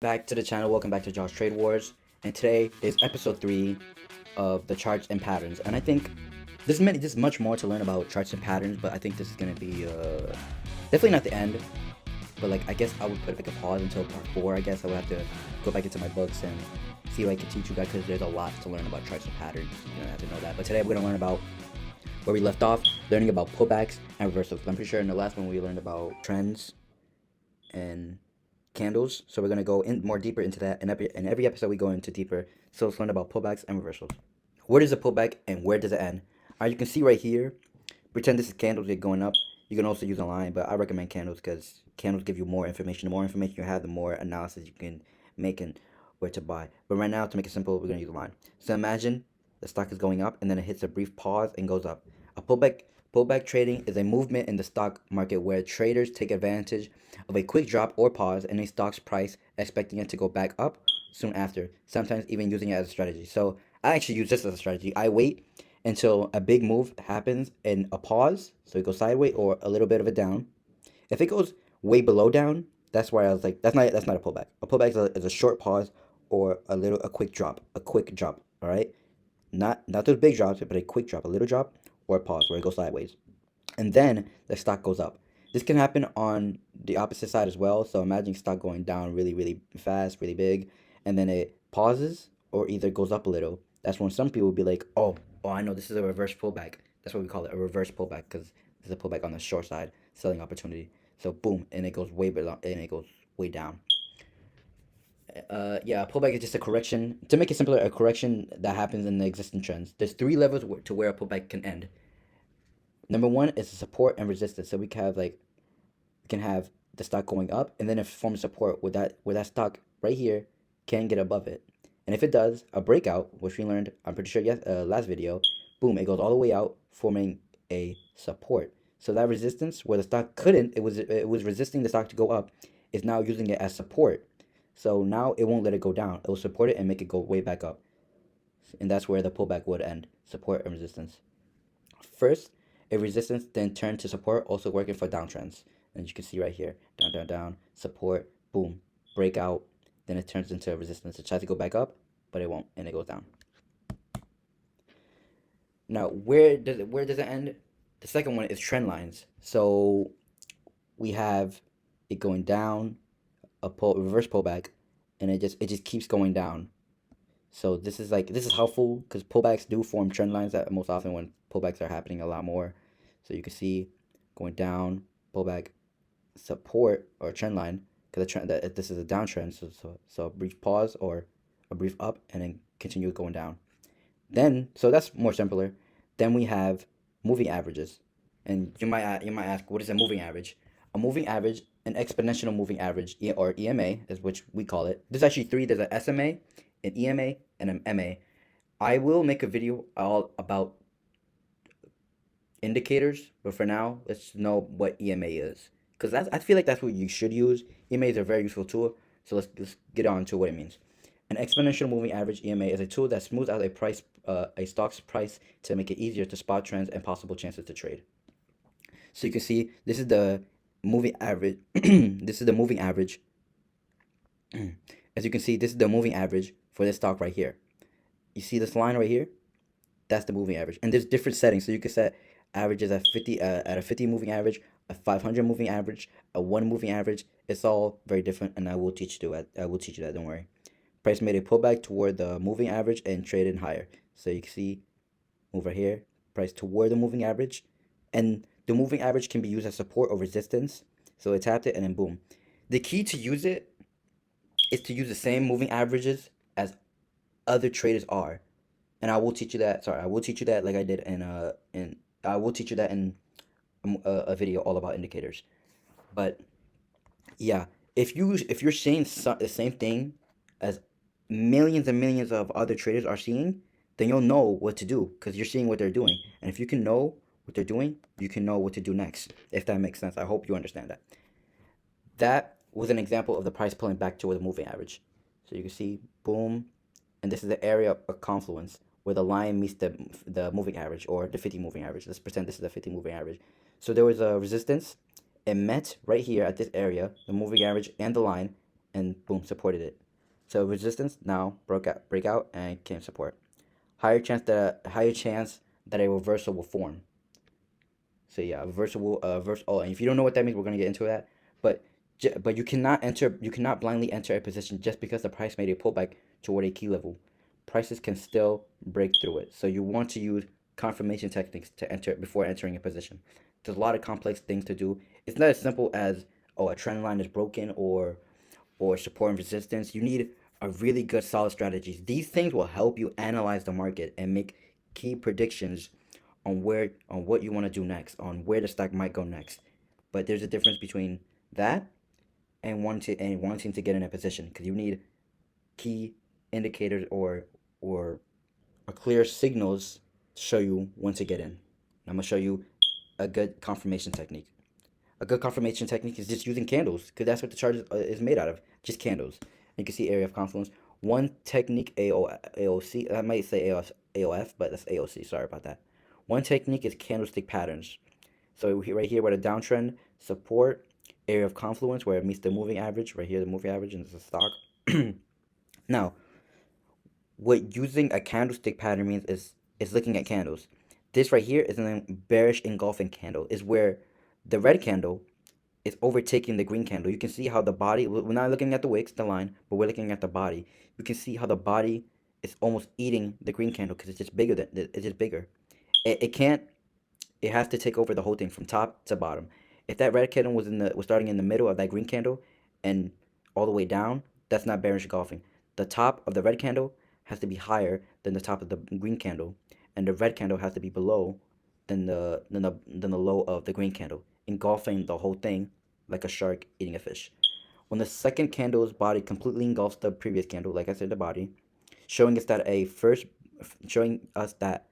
Back to the channel. Welcome back to Josh Trade Wars. And today is episode 3 of the charts and patterns. And I think there's much more to learn about charts and patterns, but I think this is gonna be definitely not the end. But like I guess I would put like a pause until part 4. I guess I would have to go back into my books and see what I can teach you guys because there's a lot to learn about charts and patterns. You don't have to know that. But today we're gonna learn about where we left off, learning about pullbacks and reversals. I'm pretty sure in the last one we learned about trends and candles. So we're gonna go in more deeper into that. In every episode we go into deeper. So let's learn about pullbacks and reversals. Where does a pullback and where does it end? You can see right here. Pretend this is candles get going up. You can also use a line, but I recommend candles because candles give you more information. The more information you have, the more analysis you can make and where to buy. But right now, to make it simple, we're gonna use a line. So imagine the stock is going up and then it hits a brief pause and goes up. A pullback trading is a movement in the stock market where traders take advantage of a quick drop or pause in a stock's price, expecting it to go back up soon after, sometimes even using it as a strategy. So I actually use this as a strategy. I wait until a big move happens in a pause, so it goes sideways or a little bit of a down. If it goes way below down, that's where I was like, that's not a pullback. A pullback is a short pause or a quick drop, All right, not those big drops, but a quick drop, a little drop or a pause where it goes sideways, and then the stock goes up. This can happen on the opposite side as well. So imagine stock going down really fast, really big, and then it pauses or either goes up a little. That's when some people will be like, oh, I know this is a reverse pullback. That's what we call it, a reverse pullback, because there's a pullback on the short side, selling opportunity. So boom, and it goes way below, and it goes way down. Yeah, a pullback is just a correction. To make it simpler, a correction that happens in the existing trends. There's 3 levels to where a pullback can end. Number one is support and resistance. So we can have the stock going up, and then it forms support where that stock right here can get above it. And if it does, a breakout, which we learned, I'm pretty sure last video, boom, it goes all the way out, forming a support. So that resistance where the stock couldn't, it was resisting the stock to go up, is now using it as support. So now it won't let it go down. It will support it and make it go way back up. And that's where the pullback would end, support and resistance. First, a resistance then turned to support, also working for downtrends. And you can see right here, down, support, boom, breakout. Then it turns into a resistance. It tries to go back up, but it won't, and it goes down. Now, where does it end? The second one is trend lines. So we have it going down, reverse pullback, and it just keeps going down. So this is helpful because pullbacks do form trend lines that most often when pullbacks are happening a lot more. So you can see going down, pullback, support or trend line because this is a downtrend. So a brief pause or a brief up and then continue going down. Then so that's more simpler. Then we have moving averages, and you might ask, what is a moving average? A moving average, an exponential moving average, or EMA, is which we call it. There's actually 3. There's an SMA, an EMA, and an MA. I will make a video all about indicators, but for now, let's know what EMA is, because I feel like that's what you should use. EMA is a very useful tool, so let's get on to what it means. An exponential moving average (EMA) is a tool that smooths out a stock's price to make it easier to spot trends and possible chances to trade. So you can see this is the moving average. This is the moving average. As you can see, this is the moving average for this stock right here. You see this line right here? That's the moving average. And there's different settings. So you can set averages at 50 at a 50 moving average, a 500 moving average, a 1 moving average. It's all very different, and I will teach you that. Don't worry. Price made a pullback toward the moving average and traded higher. So you can see over here, price toward the moving average, and the moving average can be used as support or resistance. So it tapped it and then boom. The key to use it is to use the same moving averages as other traders are, and I will teach you that. Sorry, I will teach you that like I did in I will teach you that in a video all about indicators. But yeah, if you're seeing the same thing as millions and millions of other traders are seeing, then you'll know what to do because you're seeing what they're doing. And if you can know what they're doing, you can know what to do next. If that makes sense, I hope you understand that. That was an example of the price pulling back toward the moving average. So you can see, boom, and this is the area of confluence where the line meets the moving average or the 50 moving average. Let's pretend this is the 50 moving average. So there was a resistance. It met right here at this area, the moving average and the line, and boom, supported it. So resistance now breakout and came support. Higher chance that a reversal will form. So yeah, reverse. Oh, and if you don't know what that means, we're gonna get into that. But but you cannot blindly enter a position just because the price made a pullback toward a key level. Prices can still break through it. So you want to use confirmation techniques to enter before entering a position. There's a lot of complex things to do. It's not as simple as, oh, a trend line is broken or support and resistance. You need a really good solid strategies. These things will help you analyze the market and make key predictions on what you want to do next, on where the stock might go next. But there's a difference between that and wanting to get in a position, because you need key indicators or a clear signals to show you when to get in. I'm gonna show you a good confirmation technique. A good confirmation technique is just using candles, because that's what the chart is made out of, just candles. You can see area of confluence. One technique, AOC, I might say AOF, but that's AOC, sorry about that. One technique is candlestick patterns. So right here, where the downtrend, support, area of confluence, where it meets the moving average, right here, the moving average, and it's a stock. Now, what using a candlestick pattern means is looking at candles. This right here is a bearish engulfing candle, is where the red candle is overtaking the green candle. You can see how the body, we're not looking at the wicks, the line, but we're looking at the body. You can see how the body is almost eating the green candle because it's just bigger. It can't, it has to take over the whole thing from top to bottom. If that red candle was starting in the middle of that green candle and all the way down, that's not bearish engulfing. The top of the red candle has to be higher than the top of the green candle, and the red candle has to be below than the low of the green candle, engulfing the whole thing like a shark eating a fish. When the second candle's body completely engulfs the previous candle, like I said, the body, showing us that a first showing us that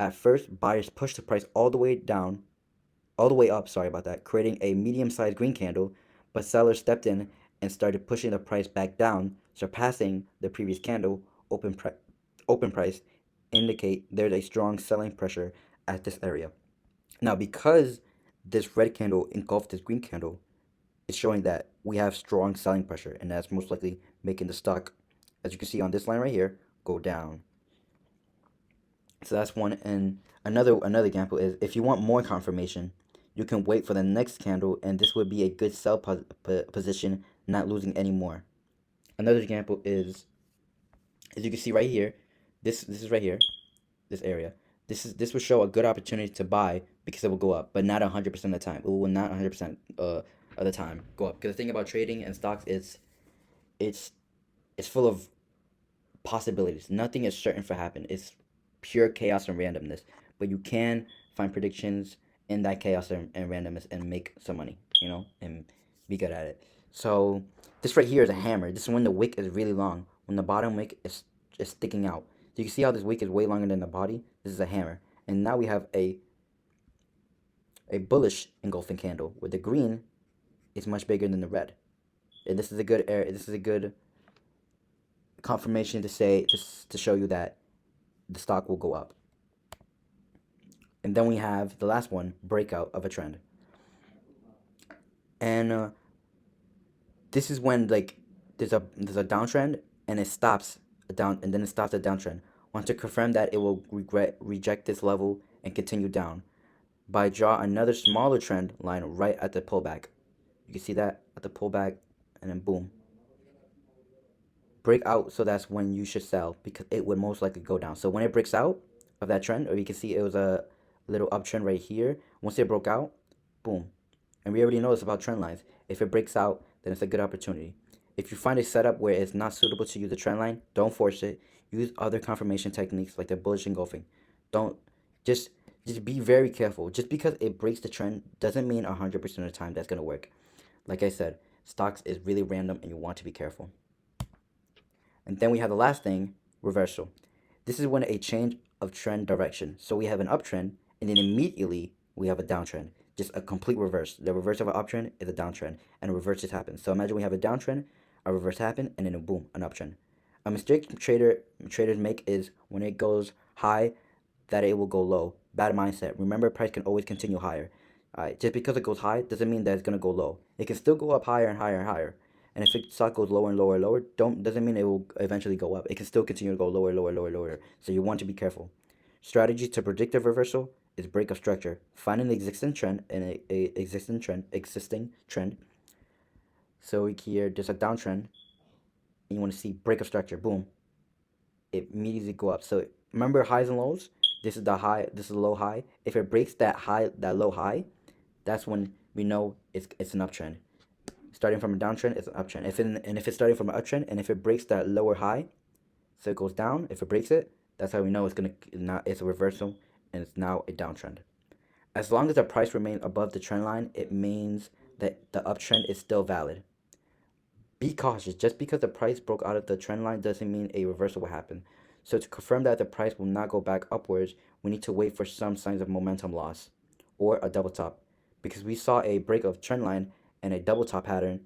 at first buyers pushed the price all the way down, all the way up, sorry about that, creating a medium-sized green candle, but sellers stepped in and started pushing the price back down, surpassing the previous candle. Open price indicate there's a strong selling pressure at this area. Now, because this red candle engulfed this green candle, it's showing that we have strong selling pressure, and that's most likely making the stock, as you can see on this line right here, go down. So that's one. And another example is, if you want more confirmation, you can wait for the next candle, and this would be a good sell position, not losing any more. Another example is, as you can see right here, this is right here, this area. This will show a good opportunity to buy because it will go up, but not 100% of the time. It will not 100% of the time go up. Because the thing about trading and stocks is it's it's full of possibilities. Nothing is certain for happen. It's pure chaos and randomness. But you can find predictions in that chaos and randomness and make some money, and be good at it. So this right here is a hammer. This is when the wick is really long. When the bottom wick is sticking out. So you can see how this wick is way longer than the body. This is a hammer. And now we have a bullish engulfing candle where the green is much bigger than the red. And this is a good confirmation to say, just to show you that the stock will go up. And then we have the last one, breakout of a trend. And this is when, like, there's a downtrend and it stops and then it stops a downtrend. Want to confirm that it will reject this level and continue down. By draw another smaller trend line right at the pullback. You can see that at the pullback, and then boom. Break out, so that's when you should sell, because it would most likely go down. So when it breaks out of that trend, or you can see it was a little uptrend right here. Once it broke out, boom. And we already know this about trend lines. If it breaks out, then it's a good opportunity. If you find a setup where it's not suitable to use a trend line, don't force it. Use other confirmation techniques like the bullish engulfing. Don't just be very careful. Just because it breaks the trend doesn't mean 100% of the time that's gonna work. Like I said, stocks is really random and you want to be careful. And then we have the last thing, reversal. This is when a change of trend direction. So we have an uptrend, and then immediately we have a downtrend. Just a complete reverse. The reverse of an uptrend is a downtrend, and a reverse just happens. So imagine we have a downtrend, a reverse happen, and then a boom, an uptrend. A mistake traders make is when it goes high, that it will go low. Bad mindset. Remember, price can always continue higher. Just because it goes high doesn't mean that it's gonna go low. It can still go up higher and higher and higher. And if stock goes lower and lower and lower, doesn't mean it will eventually go up. It can still continue to go lower, lower, lower, lower. So you want to be careful. Strategy to predict a reversal is break of structure. Find an existing trend and a existing trend. So here there's a downtrend, and you want to see break of structure. Boom. It immediately go up. So remember highs and lows. This is the high. This is the low high. If it breaks that low high, that's when we know it's an uptrend. Starting from a downtrend, it's an uptrend. If it's starting from an uptrend, and if it breaks that lower high, so it goes down. If it breaks it, that's how we know it's a reversal, and it's now a downtrend. As long as the price remains above the trend line, it means that the uptrend is still valid. Be cautious. Just because the price broke out of the trend line doesn't mean a reversal will happen. So to confirm that the price will not go back upwards, we need to wait for some signs of momentum loss or a double top, because we saw a break of trend line and a double top pattern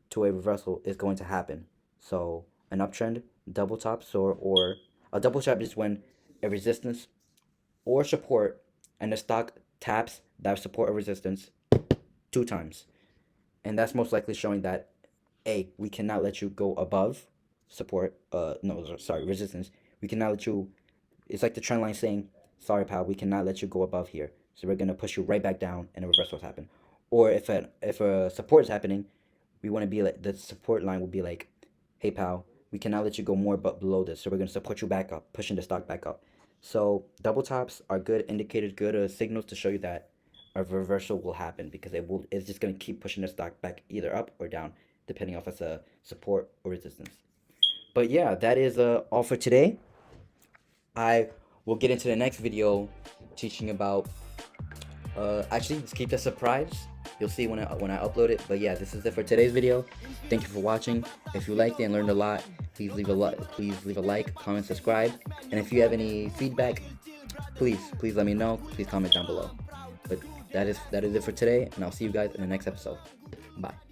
to a reversal is going to happen. So an uptrend, double tops, or a double top is when a resistance or support and the stock taps that support or resistance 2 times. And that's most likely showing that we cannot let you go above support, resistance. We cannot let you, it's like the trend line saying, sorry pal, we cannot let you go above here. So we're gonna push you right back down and a reversal will happen. Or if a support is happening, we want to be like, the support line will be like, hey pal, we cannot let you go more but below this. So we're gonna support you back up, pushing the stock back up. So double tops are good indicators, good signals to show you that a reversal will happen, because it's just gonna keep pushing the stock back either up or down, depending if it's a support or resistance. But yeah, that is all for today. I will get into the next video teaching about actually, let's keep that surprise. You'll see when I upload it. But yeah, this is it for today's video. Thank you for watching. If you liked it and learned a lot, please leave a like, comment, subscribe. And if you have any feedback, please let me know. Please comment down below. But that is it for today, and I'll see you guys in the next episode. Bye.